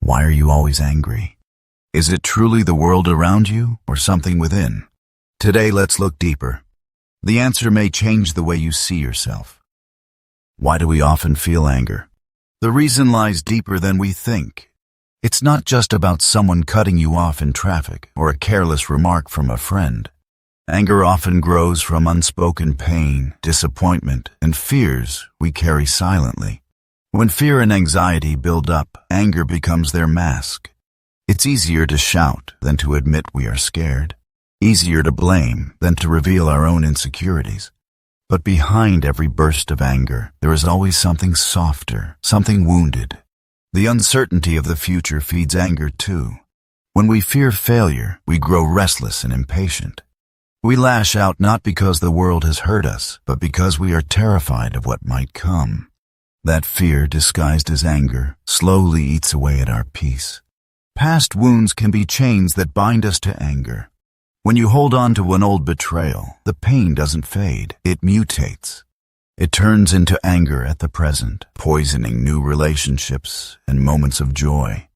Why are you always angry? Is it truly the world around you or something within? Today, let's look deeper. The answer may change the way you see yourself. Why do we often feel anger? The reason lies deeper than we think. It's not just about someone cutting you off in traffic or a careless remark from a friend. Anger often grows from unspoken pain, disappointment, and fears we carry silently. When fear and anxiety build up, anger becomes their mask. It's easier to shout than to admit we are scared. Easier to blame than to reveal our own insecurities. But behind every burst of anger, there is always something softer, something wounded. The uncertainty of the future feeds anger too. When we fear failure, we grow restless and impatient. We lash out not because the world has hurt us, but because we are terrified of what might come. That fear, disguised as anger, slowly eats away at our peace. Past wounds can be chains that bind us to anger. When you hold on to an old betrayal, the pain doesn't fade, it mutates. It turns into anger at the present, poisoning new relationships and moments of joy.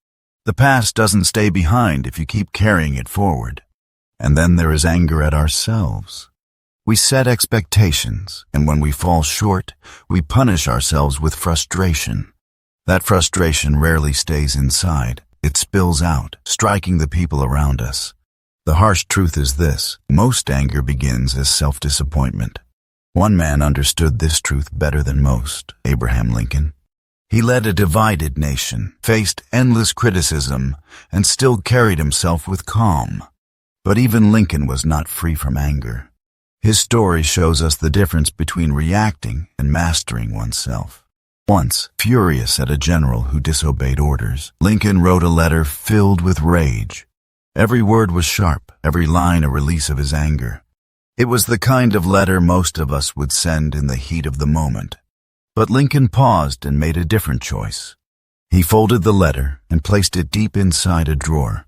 The past doesn't stay behind if you keep carrying it forward. And then there is anger at ourselves. We set expectations, and when we fall short, we punish ourselves with frustration. That frustration rarely stays inside. It spills out, striking the people around us. The harsh truth is this: most anger begins as self-disappointment. One man understood this truth better than most, Abraham Lincoln. He led a divided nation, faced endless criticism, and still carried himself with calm. But even Lincoln was not free from anger. His story shows us the difference between reacting and mastering oneself. Once, furious at a general who disobeyed orders, Lincoln wrote a letter filled with rage. Every word was sharp, every line a release of his anger. It was the kind of letter most of us would send in the heat of the moment. But Lincoln paused and made a different choice. He folded the letter and placed it deep inside a drawer.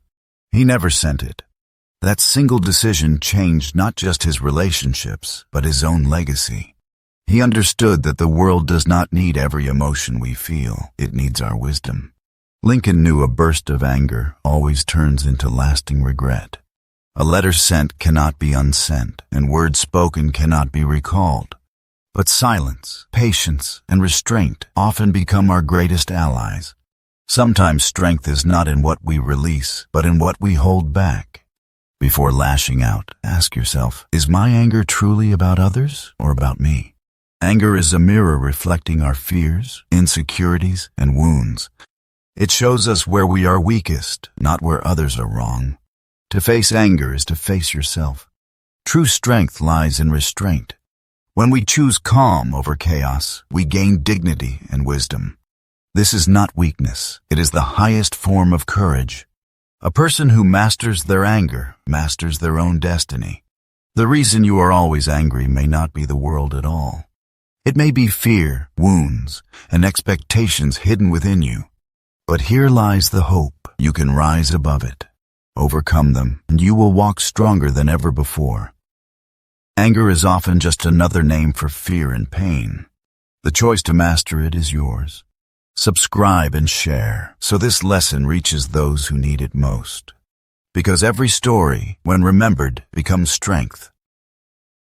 He never sent it. That single decision changed not just his relationships, but his own legacy. He understood that the world does not need every emotion we feel, it needs our wisdom. Lincoln knew a burst of anger always turns into lasting regret. A letter sent cannot be unsent, and words spoken cannot be recalled. But silence, patience, and restraint often become our greatest allies. Sometimes strength is not in what we release, but in what we hold back. Before lashing out, ask yourself, is my anger truly about others or about me? Anger is a mirror reflecting our fears, insecurities, and wounds. It shows us where we are weakest, not where others are wrong. To face anger is to face yourself. True strength lies in restraint. When we choose calm over chaos, we gain dignity and wisdom. This is not weakness, it is the highest form of courage. A person who masters their anger masters their own destiny. The reason you are always angry may not be the world at all. It may be fear, wounds, and expectations hidden within you. But here lies the hope. You can rise above it. Overcome them, and you will walk stronger than ever before. Anger is often just another name for fear and pain. The choice to master it is yours. Subscribe and share so this lesson reaches those who need it most. Because every story, when remembered, becomes strength.